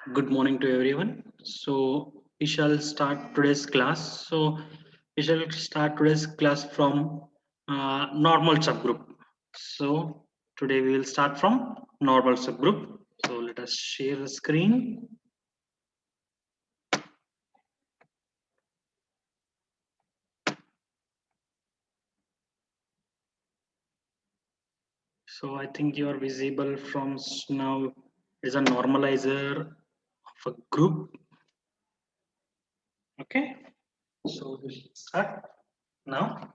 Good morning to everyone. So we shall start today's class. We shall start today's class from normal subgroup. So today we will start from normal subgroup. So let us share the screen. So I think you are visible from now. It is a normalizer of a group. Okay. So we should start now.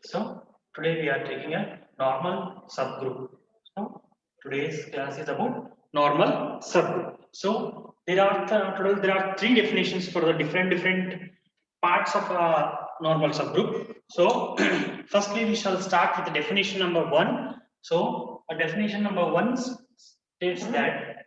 So today we are taking a normal subgroup. So today's class is about normal subgroup. So today there are three definitions for the different parts of a normal subgroup. So firstly we shall start with the definition number one. So a definition number one states that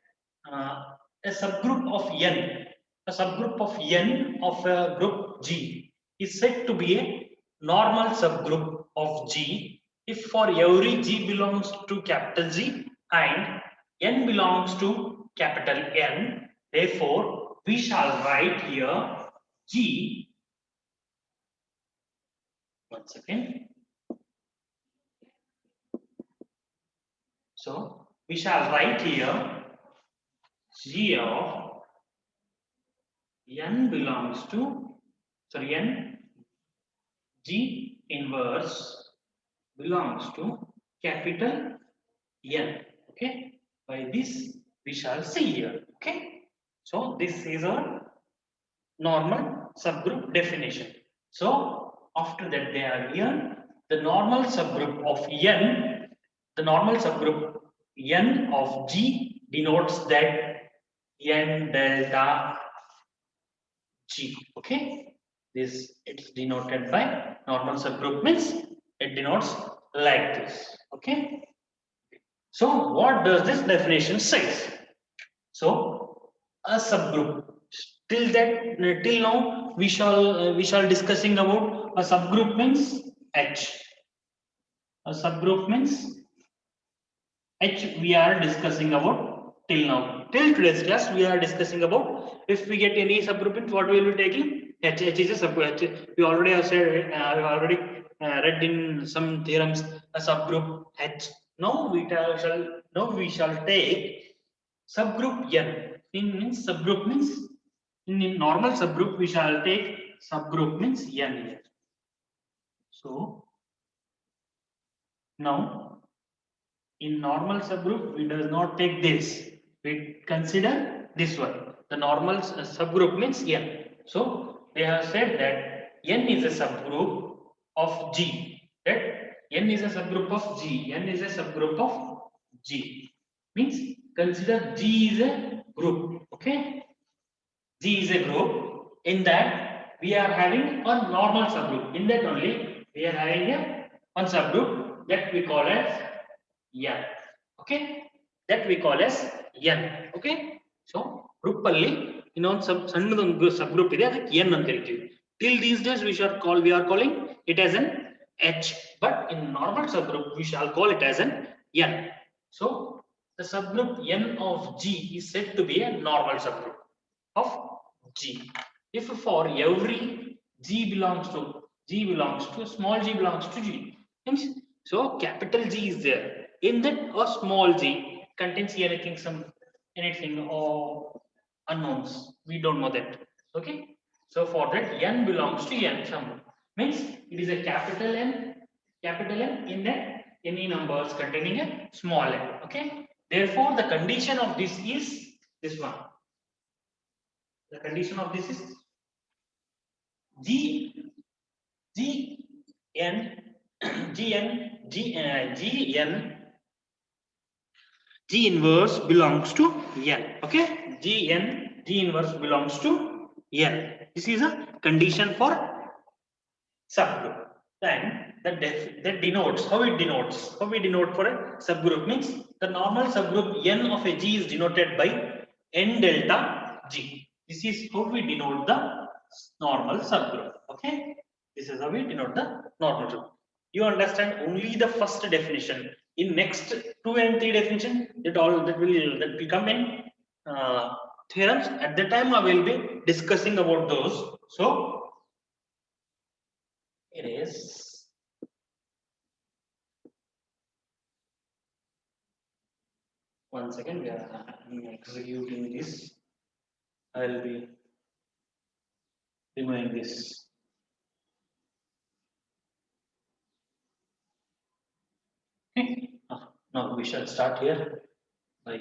a subgroup of n, a subgroup of n of a group G is said to be a normal subgroup of G if for every G belongs to capital G and n belongs to capital N. Therefore, we shall write here G. One second. So we shall write here G of n belongs to n G inverse belongs to capital N. Okay, by this we shall see here. Okay, so this is our normal subgroup definition. So after that they are here the normal subgroup of N, the normal subgroup N of G denotes that N delta G. Okay, this it's denoted by normal subgroup means it denotes like this. Okay, so what does this definition says? So a subgroup. Till now we shall discussing about a subgroup means H. A subgroup means H we are discussing about till now. Till today's class we are discussing about if we get any subgroup what we will be taking H. H is a subgroup. We already have said we already read in some theorems a subgroup H. Now we shall take subgroup N. In means subgroup means in normal subgroup we shall take subgroup means N here. So now in normal subgroup we does not take this. We consider this one. The normal subgroup means N. So they have said that N is a subgroup of G. That N is a subgroup of G. N is a subgroup of G. Means consider G is a group. Okay. G is a group. In that we are having a normal subgroup. In that only we are having a one subgroup that we call as N. Okay, that we call as N. Okay, so group alli ಇನ್ನೊಂದು ಸಣ್ಣದೊಂದು subgroup ಇದೆ ಅದಕ್ಕೆ N ಅಂತ ಹೇಳ್ತೀವಿ. Till these days we are calling it as an H, but in normal subgroup we shall call it as an N. So the subgroup N of G is said to be a normal subgroup of G. If for every G belongs to small g belongs to G, means so capital G is there. In that a small g contains anything or unknowns. We don't know that. Okay. So for that N belongs to N some means it is a capital N in that any numbers containing a small n. Okay. Therefore the condition of this is this one. The condition of this is G N G inverse belongs to N. Okay, G inverse belongs to N. This is a condition for subgroup. Then that denotes how we denote for a subgroup means the normal subgroup N of a G is denoted by N delta G. This is how we denote the normal subgroup. Okay, this is how we denote the normal subgroup. You understand only the first definition. In next 2 and 3 definition, that will come in theorems. At the time, I will be discussing about those. So it is. One second, we are executing this. I will be removing this. Okay. Now we shall start here by.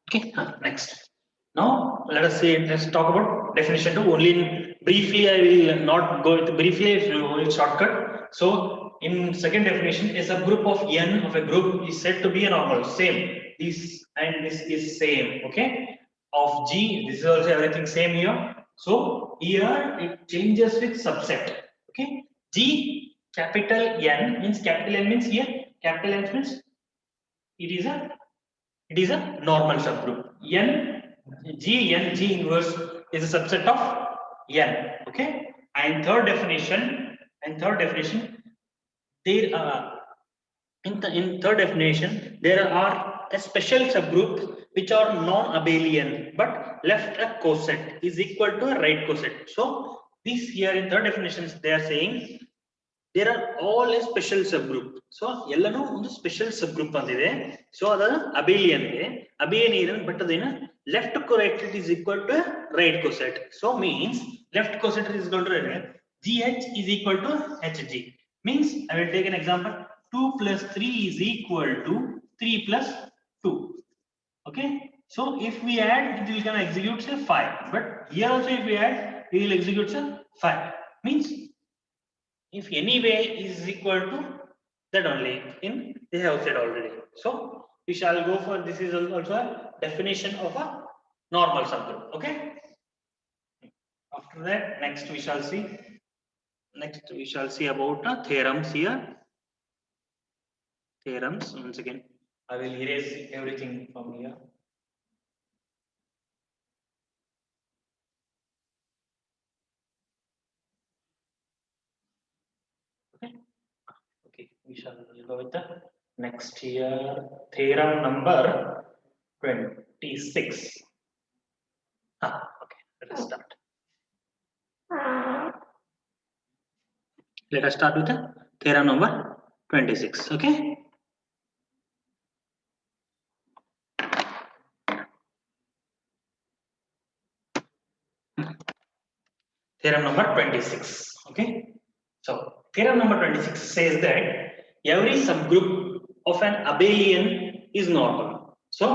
Okay, next. Now let us see. Let's talk about definition 2. Only briefly, I will not go with briefly. I will shortcut. So in second definition, a subgroup of n of a group is said to be a normal. Same. This and this is same. Okay. Of G, this is also everything same here. So here it changes with subset. Okay. G capital N means capital N means here capital N means it is a normal subgroup. G inverse is a subset of N. Okay. And third definition, there in third definition, there are a special subgroup which are non-abelian but left a coset is equal to a right coset. So this here in third definitions they are saying there are all a special subgroup. So ಎಲ್ಲನೂ ಒಂದು special subgroup ಅಂತಿದೆ. So ಅದು abelian ಗೆ abelian ಇದೆ but ಅದೇನ left coset is equal to right coset. So means left coset is equal to GH is equal to HG. Means I will take an example. 2 plus 3 is equal to 3 plus 2. Okay. So if we add, it will gonna execute say 5. But here also if we add, we will execute say 5. Means if any way is equal to that only in they have said already. So we shall go for this is also a definition of a normal subgroup. Okay. After that, next we shall see about theorems here. Theorems once again. I will erase everything from here. Okay, we shall go with the next here. Theorem number 26. Okay, let us start. Let us start with the theorem number 26. Okay. Theorem number 26. Okay. So theorem number 26 says that every subgroup of an abelian is normal. So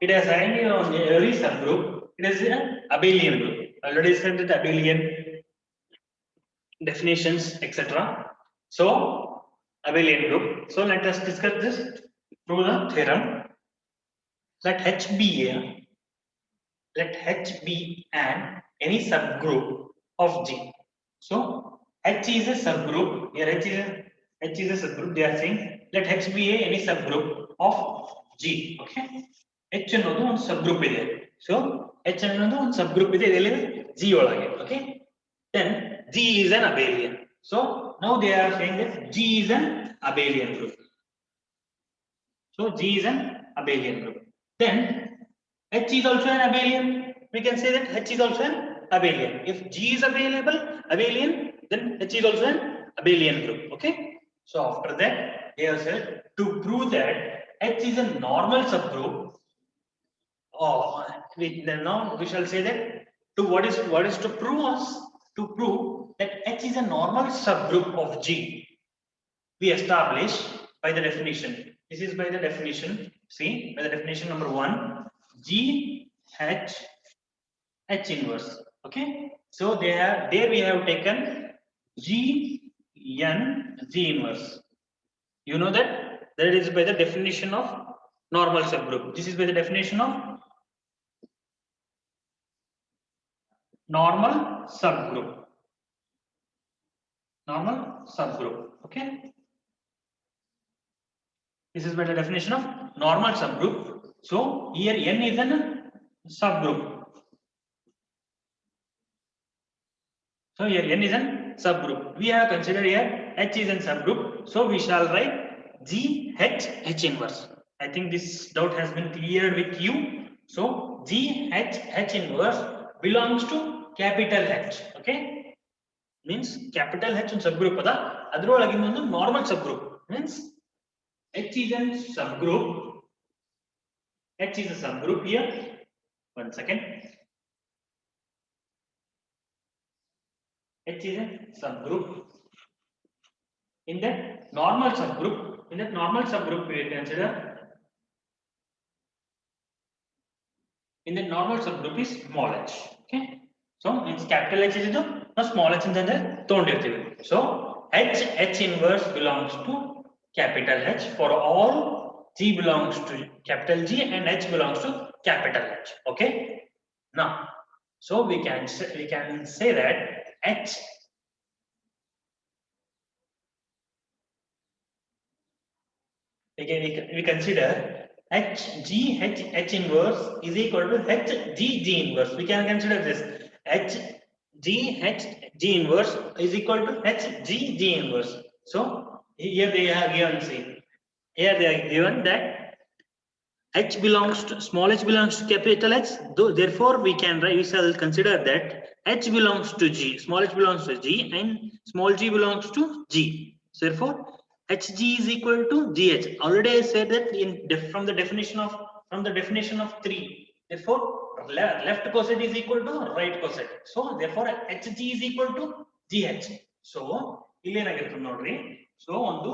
it has hanging on every subgroup. It is an abelian group. Already said that abelian definitions, etc. So abelian group. So let us discuss this through the theorem. Let H be an any subgroup of G. So H is a subgroup. Here H is a subgroup. They are saying let H be a any subgroup of G. Okay. H ಅನ್ನೋದು ಒಂದು subgroup ಇದೆ. So H ಅನ್ನೋದು ಒಂದು subgroup ಇದೆ ಇದರಲ್ಲಿ G ಒಳಗೆ. Okay. Then G is an abelian. So now they are saying that G is an abelian group. So G is an abelian group. Then H is also an abelian. We can say that H is also an abelian. If G is abelian, then H is also an abelian group. Okay. So after that, they have said to prove that H is a normal subgroup. Now we shall say that to what is to prove us to prove that H is a normal subgroup of G. We establish by the definition. This is by the definition. See by the definition number 1. G H inverse. Okay. So there we have taken G N G inverse. You know that is by the definition of normal subgroup. This is by the definition of normal subgroup. Okay. This is by the definition of normal subgroup. So here n is a subgroup. So here n is a subgroup. We have considered here H is a subgroup. So we shall write G H H inverse. I think this doubt has been cleared with you. So G H H inverse belongs to capital H. Okay, means capital H in subgroup. Otherwise, normal subgroup means H is a subgroup. H is a subgroup here. 1 second. H is a subgroup. In that normal subgroup, we consider. In the normal subgroup is small h. Okay. So means capital H is the small h in the so H inverse belongs to capital H for all G belongs to capital G and H belongs to capital H. Okay. Now, so we can say that H we consider H inverse is equal to G inverse. We can consider this H inverse is equal to G inverse. So here they have given, see, here they are given that H belongs to small h belongs to capital H. Therefore, we shall consider that H belongs to G, small h belongs to G, and small g belongs to G. So therefore, Hg is equal to Gh. Already I said that from the definition of 3. Therefore, left coset is equal to right coset. So therefore, Hg is equal to Gh. So illenagirutte nodri. So ಒಂದು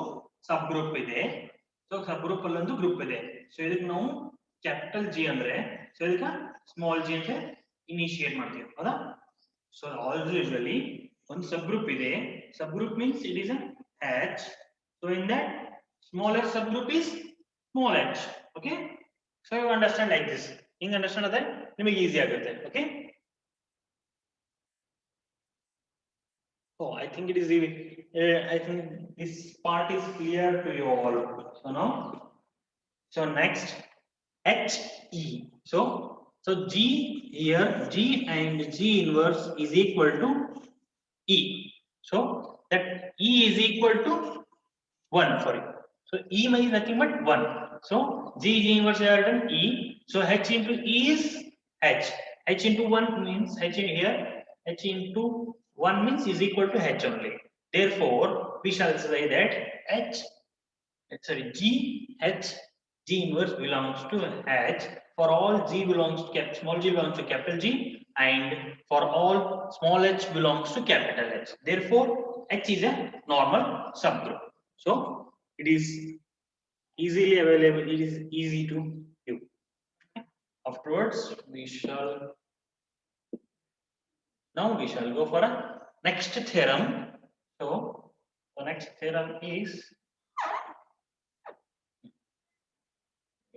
subgroup ಇದೆ. So subgroup allondu group ಇದೆ. So ಇದಕ್ಕೆ ನಾವು capital G ಅಂದ್ರೆ so ಇದಕ್ಕೆ small g ಅಂತ initiate ಮಾಡ್ತೀವಿ ಹೌದಾ. So usually ಒಂದು subgroup ಇದೆ. Subgroup means it is a H. So in that smaller subgroup is small h. Okay. So you understand like this. You understand that? Nimage easy agutte. Okay. Oh, I think it is easy. I think this part is clear to you all. So now, so next H E. So G here, G and G inverse is equal to E. So that E is equal to 1, sorry. So E is nothing but 1. So G inverse is written E. So H into E is H. H into 1 means H in here. H into 1 means is equal to H only. Therefore, we shall say that G inverse belongs to H for all G belongs to small g belongs to capital G and for all small h belongs to capital H. Therefore, H is a normal subgroup. So it is easily available, it is easy to do. Afterwards, now we shall go for a next theorem. So the next theorem is,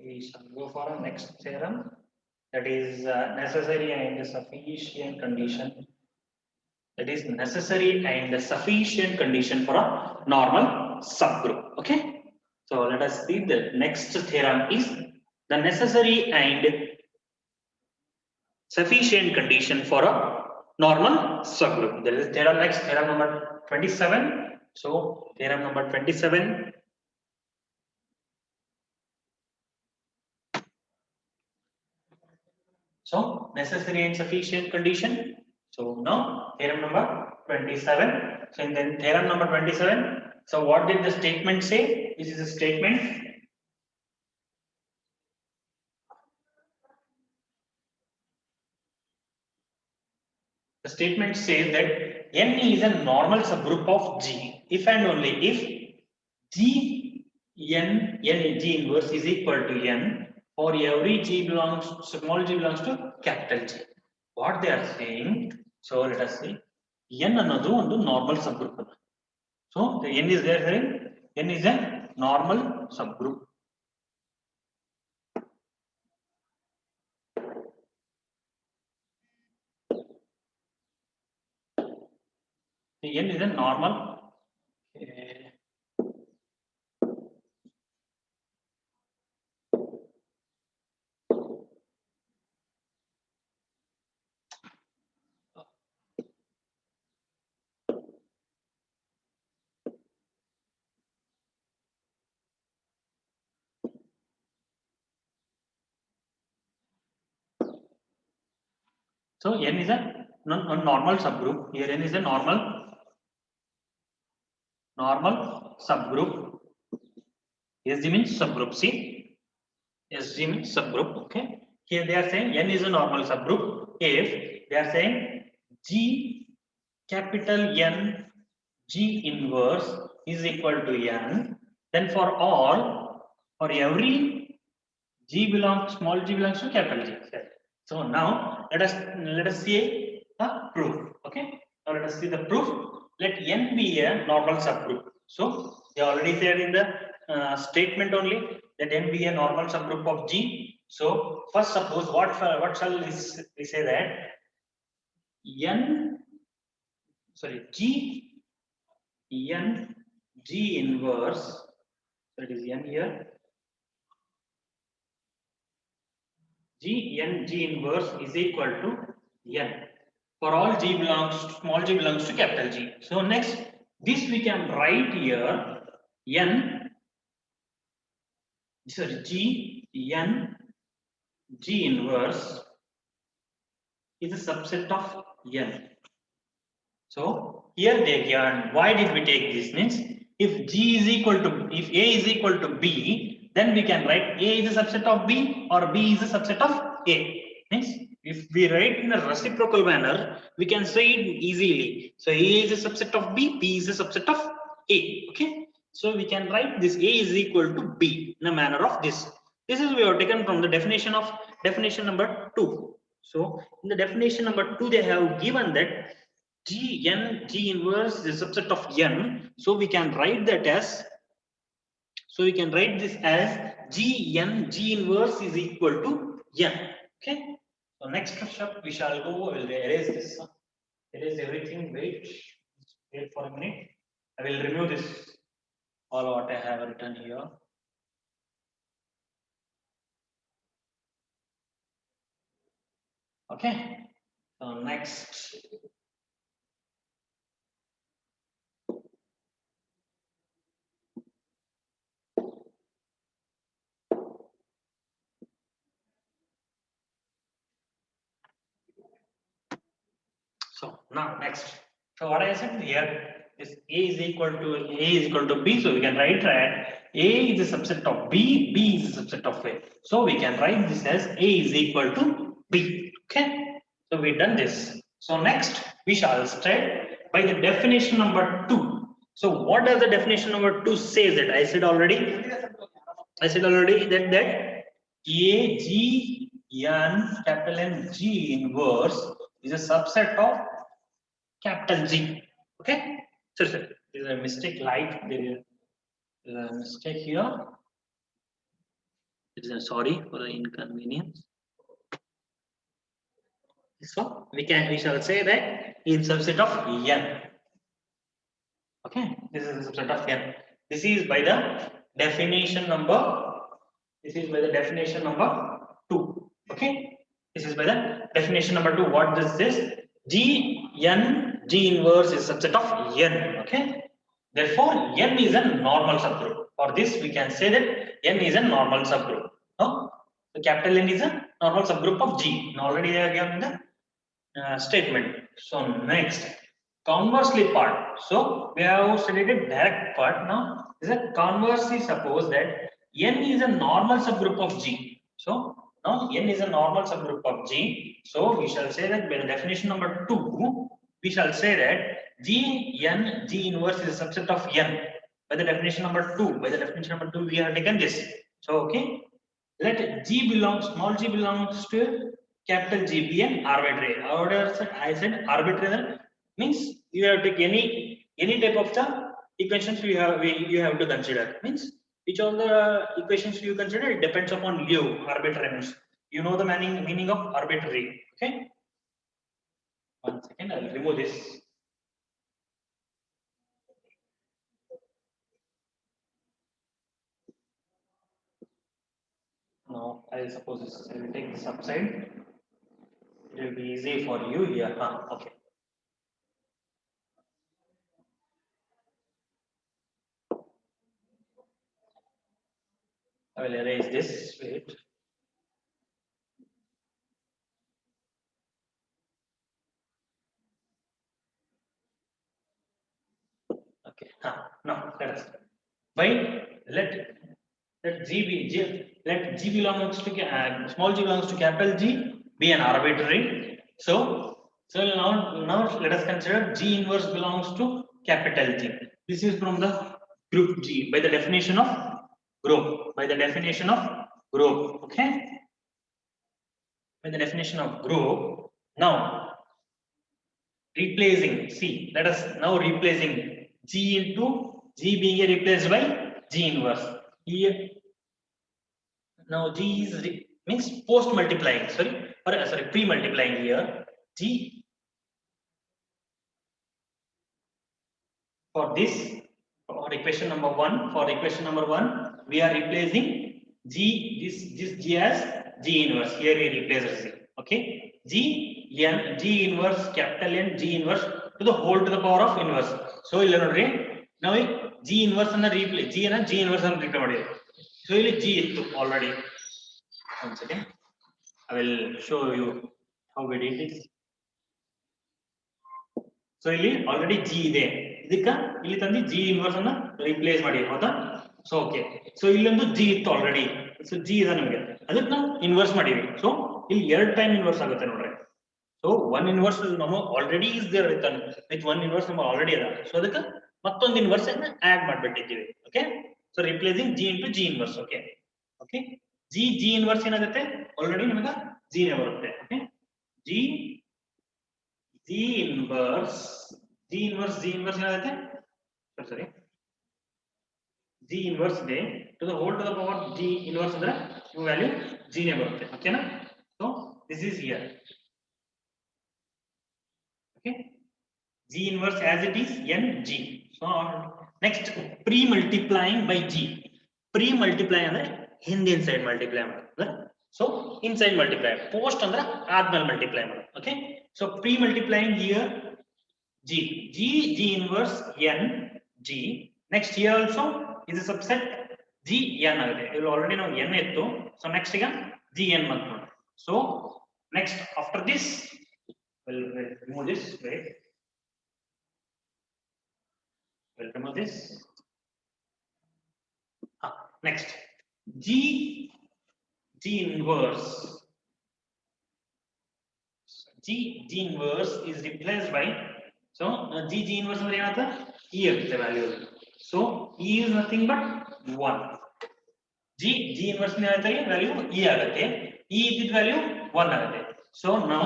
we shall go for a next theorem, that is necessary and sufficient condition. That is necessary and sufficient condition for a normal subgroup. Okay. So let us see the next theorem is the necessary and sufficient condition for a normal subgroup. There is theorem number 27. So theorem number 27. So necessary and sufficient condition. So now theorem number 27. So in the theorem number 27. So what did the statement say? This is a statement. The statement says that N is a normal subgroup of G if and only if G inverse is equal to N for every small g belongs to capital G. What they are saying, so let us see, N another one normal subgroup. So the N is there, N is a normal subgroup. The N is a normal. So n is a normal subgroup. Here n is a normal subgroup. SG means subgroup. See, SG means subgroup. Okay. Here they are saying n is a normal subgroup if they are saying G capital N G inverse is equal to n. Then for every G belongs small g belongs to capital G. So now let us see the proof. Okay. Now let us see the proof. Let n be a normal subgroup. So they already said in the statement only that n be a normal subgroup of G. So first suppose what shall we say that n G n G inverse, that is n here, G inverse is equal to n for all g belongs small g belongs to capital G. So next this we can write here n G n G inverse is a subset of n. So here they given why did we take this means if A is equal to B, then we can write A is a subset of B or B is a subset of A. Means if we write in a reciprocal manner, we can say it easily. So A is a subset of B is a subset of A. Okay. So we can write this A is equal to B in a manner of this. This is we have taken from the definition number 2. So in the definition number 2, they have given that G inverse is a subset of n. So we can write that as G inverse is equal to n. Okay. So next step we shall go. I will erase this. Erase everything. Wait for a minute. I will remove this all what I have written here. Okay. So next. So now next. So what I said here is A is equal to B. So we can write that A is a subset of B is a subset of A. So we can write this as A is equal to B. Okay. So we done this. So next we shall start by the definition number 2. So what does the definition number 2 say that I said already that A G N capital N G inverse is a subset of capital G. Okay. So there is a mistake. There is a mistake here. Sorry for the inconvenience. So we shall say that in subset of n. Okay, this is a subset of n. This is by the definition number. This is by the definition number 2. Okay, this is by the definition number 2. What this is? G inverse is subset of n. Okay, therefore n is a normal subgroup. For this, we can say that n is a normal subgroup. No? So capital N is a normal subgroup of G. Now already I have given the statement. So next, conversely part. So we have studied direct part. Now is a conversely suppose that n is a normal subgroup of G. So now n is a normal subgroup of G. So we shall say that by the definition number 2, we shall say that G inverse is a subset of n. By the definition number 2, we have taken this. So okay, let small g belongs to capital G be an arbitrary. I said arbitrary means you have to take any type of the equations you have to consider. Means which of the equations you consider, it depends upon you. Arbitrary means you know the meaning of arbitrary. Okay. 1 second, I will remove this. No, I suppose I will take this upside. It will be easy for you here. Okay. I will erase this. Wait. Now let us by let G be let G belongs to small g belongs to capital G be an arbitrary. So now let us consider G inverse belongs to capital G. This is from the group G by the definition of group. By the definition of group. Okay. By the definition of group. Now replacing. See, let us now replacing G into G being replaced by G inverse. Here now G is means post multiplying. Sorry, pre multiplying here. G for this for equation number one. For equation number one, we are replacing G this G as G inverse. Here we replace G. Okay, G inverse capital N G inverse to the whole to the power of inverse. So now G inverse and replace G and G inverse and replace. So G already. One second. I will show you how we did it. So already G ಇದೆ ಇದಕ್ಕ ಇಲ್ಲಿ ತಂದಿ G inverse ಅನ್ನು replace ಮಾಡಿ ಹೌದಾ so okay so ಇಲ್ಲೊಂದು G ಇತ್ತು already so G ಇದೆ ನಿಮಗೆ ಅದಕ್ಕೆ ನಾವು inverse ಮಾಡಿವಿ so ಇಲ್ಲಿ ಎರಡು ಟೈಮ್ inverse ಆಗುತ್ತೆ ನೋಡ್ರಿ so one inverse ನಮ್ಮ already is there written with one inverse ನಮ್ಮ already ಅದ so ಅದಕ್ಕೆ ಮತ್ತೊಂದು inverse ಅನ್ನು add ಮಾಡಿಬಿಟ್ಟಿದ್ದೀವಿ okay so replacing G into G inverse okay G inverse ಏನಾಗುತ್ತೆ already ನಿಮಗೆ G ನೇ ಬರುತ್ತೆ okay G inverse ಏನಾಗುತ್ತೆ sorry G inverse ಇದೆ to the whole to the power G inverse ಅಂದ್ರೆ value G ನೇ ಬರುತ್ತೆ ಓಕೆನಾ so this is here okay G inverse as it is n G so next pre multiplying by G pre multiply ಅಂದ್ರೆ ಹಿಂದಿನ side multiply ಮಾಡೋದು so inside multiply post ಅಂದ್ರೆ ಆದ್ಮೇಲೆ multiply ಮಾಡೋದು okay so pre multiplying here G inverse n G next here also is a subset G n ಆಗಿದೆ ಇಲ್ಲಿ already ನಾವು n ಇತ್ತು so next ಈಗ G n ಬಂತು so next after this we'll remove this wait we'll remove this next G inverse is replaced by so G inverse ಅಂದ್ರೆ ಏನಾಗುತ್ತೆ E ಆಗುತ್ತೆ value so E is nothing but 1 G inverse ಏನಾಗುತ್ತೆ value E ಆಗುತ್ತೆ E ಇದ್ದಿದ್ದ value 1 ಆಗುತ್ತೆ so now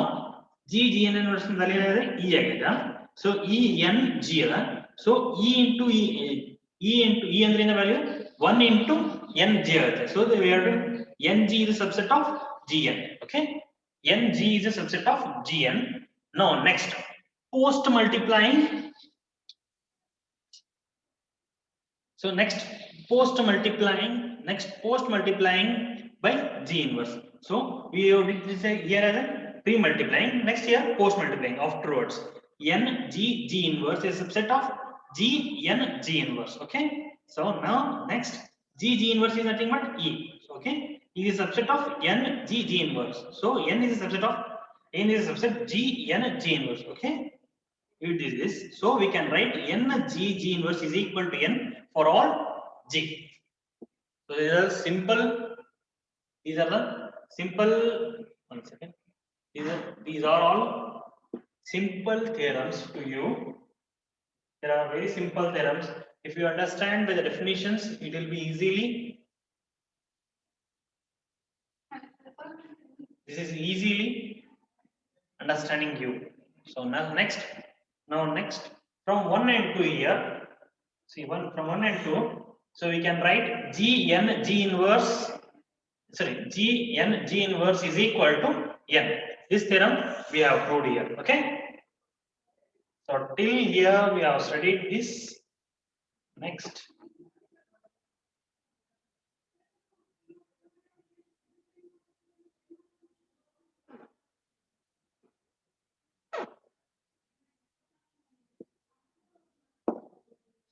G inverse value ಏನಾಗಿದೆ E ಆಗಿದೆ so E n G ಅದ so E into E ಅಂದ್ರೆ ಏನು ವ್ಯಾಲ್ಯೂ 1 into n G ಆಗುತ್ತೆ so we have to n G is a subset of Gn okay n G is a subset of Gn now next post multiplying so next post multiplying by G inverse so we have to say here as a pre multiplying next here post multiplying afterwards n G inverse is a subset of G n G inverse okay so now next G inverse is nothing but E okay it is a subset of n G inverse so n is a subset G n G inverse okay it is this so we can write n G inverse is equal to n for all G so these are the simple one second these are all simple theorems to you there are very simple theorems if you understand by the definitions it will be easily this is easily understanding you so now next from 1 and 2 here see from 1 and 2 so we can write G n G inverse is equal to n this theorem we have proved here okay so till here we have studied this next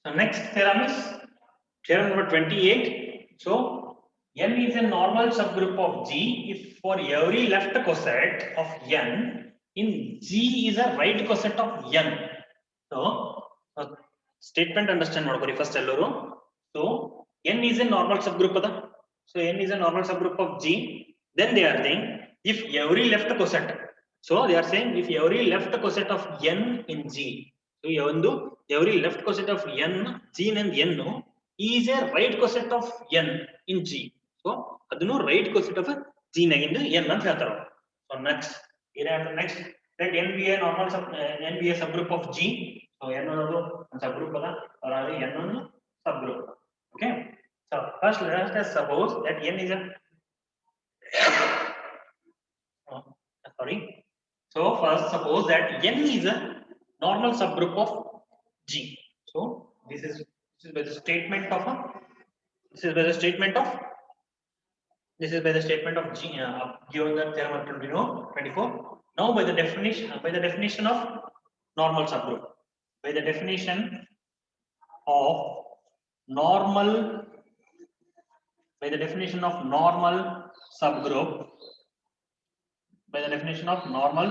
so next theorem is theorem number 28 so n is a normal subgroup of G if for every left coset of n in G is a right coset of n so statement understand ಮಾಡ್ಕೊರಿ first ಎಲ್ಲರೂ. So n is a normal subgroup ಅದ. So n is a normal subgroup of G. Then they are saying if every left coset. So they are saying if every left coset of n in G. So every left coset of n G and n is a right coset of n in G. So ಅದನ್ನು right coset of G nagindu n ಅಂತ ಹೇಳ್ತಾರೆ. So next let n be a normal n be a subgroup of G. So n ಅನ್ನೋದು subgroup ಅದ or n ಒಂದು subgroup. Okay. So first let us suppose that n is a sorry. So first suppose that n is a normal subgroup of G. So this is by the statement of this is by the statement of G given the theorem of 24. Now by the definition of normal subgroup, by the definition of normal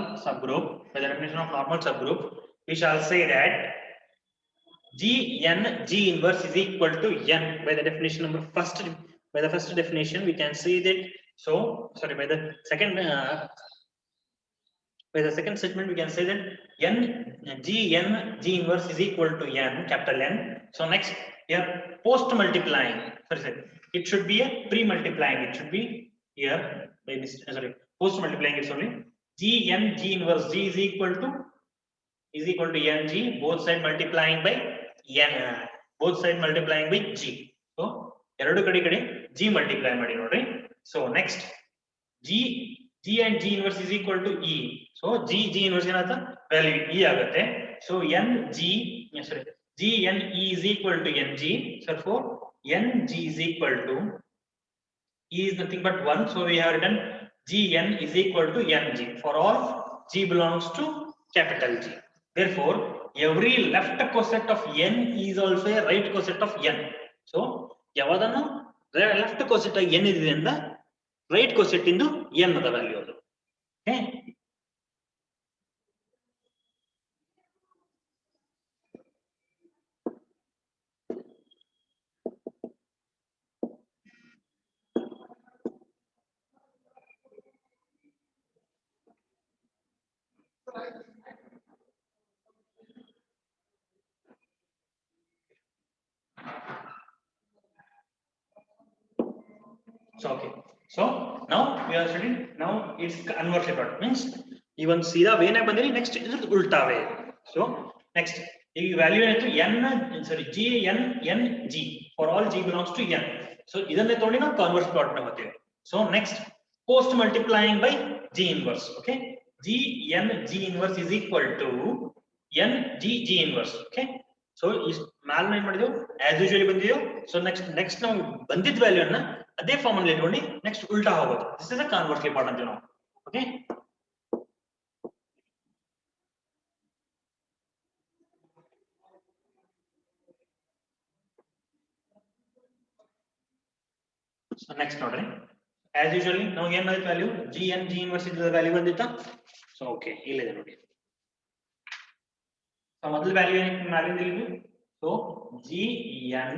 subgroup, we shall say that G inverse is equal to n by the definition number first. By the first definition we can see that. So sorry, by the second statement we can say that G inverse is equal to n, capital N. So next here post multiplying, sorry, it should be a pre-multiplying, it should be here by this, sorry, post multiplying it's only G inverse G is equal to ng, both side multiplying by n, both side multiplying by G. So ಎರಡು ಕಡೆ G multiply ಮಾಡಿ ನೋಡ್ರಿ. So next G and G inverse is equal to E. So G inverse ಏನಾಗುತ್ತೆ value E ಆಗುತ್ತೆ. So G n E is equal to ng. So therefore ng is equal to E is nothing but 1. So we have written G n is equal to ng for all G belongs to capital G. Therefore every left coset of n is also a right coset of n. So ಯಾವಾದನ್ನು left coset n ಇದೆ ಅಂದ right coset ಇಂದು n ಅದ value ಅದು. Okay. So okay, so now we are studying, now it's conversely plot, means even ಸೀದಾ ವೇನೆ ಬಂದಿರಿ, next ಇದು ಉಲ್ಟಾ way. So next ಈ value ಏನಾಯ್ತು G n G for all G belongs to n. So ಇದನ್ನೇ ತಗೊಂಡು ನಾವು ಕನ್ವರ್ಸ್ ಪ್ಲಾಟ್ ನ ಹೋಗ್ತೀವಿ. So next post multiplying by G inverse. Okay, G inverse is equal to n G inverse. Okay, so ಈ ಮ್ಯಾಲ್ ಏನು ಮಾಡಿದೆವು as usually ಬಂದಿದೆವು. So next ನಾವು ಬಂದಿದ್ದ ವ್ಯಾಲ್ಯೂ ಅನ್ನ ಅದೇ ಫಾರ್ಮ್ ಅಲ್ಲಿ ಇಟ್ಕೊಂಡು ನೆಕ್ಸ್ಟ್ ಉಲ್ಟಾ ಹೋಗೋದು. ದಿಸ್ ಇಸ್ ಅ ಕನ್ವರ್ಸ್ಲಿ ಪಾರ್ಟ್ ಅಂತೀವಿ ನಾವು. ಓಕೆ, ಸೊ ನೆಕ್ಸ್ಟ್ ನೋಡ್ರಿ, as usually ನಾವು ಏನ್ ಮಾಡಿದ ವ್ಯಾಲ್ಯೂ G inverse ಇದ್ದ ವ್ಯಾಲ್ಯೂ ಬಂದಿತ್ತಾ. ಸೊ ಓಕೆ, ಇಲ್ಲಿದೆ ನೋಡಿ. ಸೊ ಮೊದಲ ವ್ಯಾಲ್ಯೂ ಏನು ಮಾಡಿದ್ವಿ ಇಲ್ಲಿ. So G n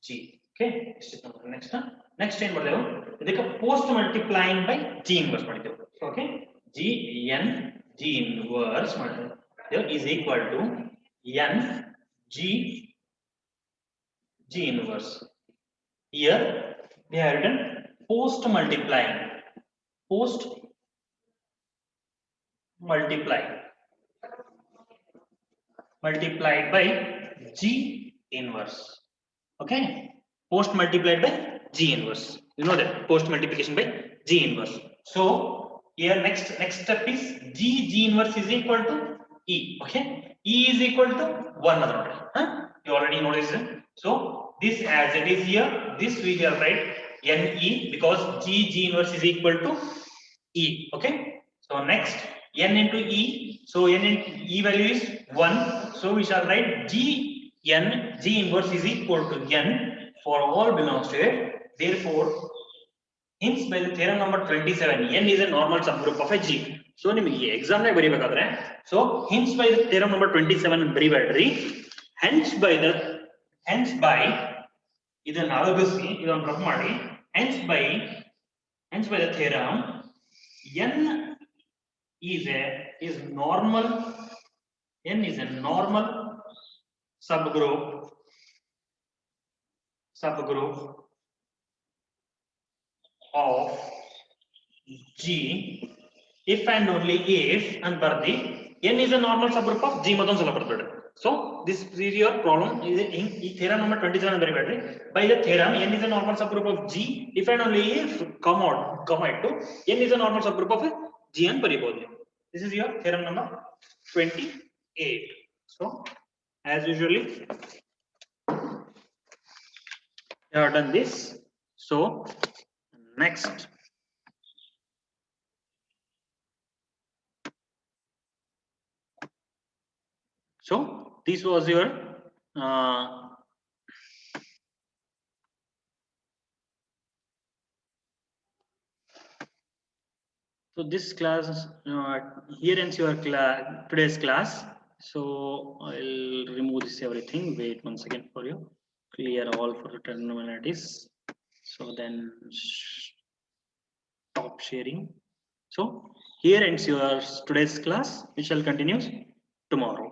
G. Okay, next ಏನ್ ಮಾಡಿದೆವು, ಇದಕ್ಕೆ post multiplying by G inverse ಮಾಡಿದೆವು. Okay, G inverse ಮಾಡಿದೆವು is equal to n G inverse. Here we have written post multiplying multiplied by G inverse. Okay, post multiplied by G inverse, you know that post multiplication by G inverse. So here next step is G inverse is equal to E. Okay, E is equal to 1 another. You already know this. So this as it is here, this we will write NE because G inverse is equal to E. Okay, so next n into E. So n into E value is 1. So we shall write G inverse is equal to n for all belongs to it. Therefore Hence by the theorem number 27, n is a normal subgroup of a G. So ನಿಮಗೆ exam ನೇ ಬರಿಬೇಕಾದ್ರೆ so hence by the theorem number 27 ಬರಿಬೇಡ್ರಿ. hence by ಇದನ್ನ ಅಳಗಿಸಿ ಇದನ್ನ rough ಮಾಡಿ hence by the theorem n is normal subgroup of G if and only if and bardi n is a normal subgroup of G matton sala bardade. So this is your problem. In theorem number 27 baribeಡ್ರಿ. By the theorem n is a normal subgroup of G if and only if come to n is a normal subgroup of G and baribodu. This is your theorem number 28. So as usually you have done this. So next so this was your so this class here ends your today's class. So I'll remove this everything. Wait 1 second for you. Clear all for the terminalities. So then stop sharing. So here ends your today's class. We shall continue tomorrow.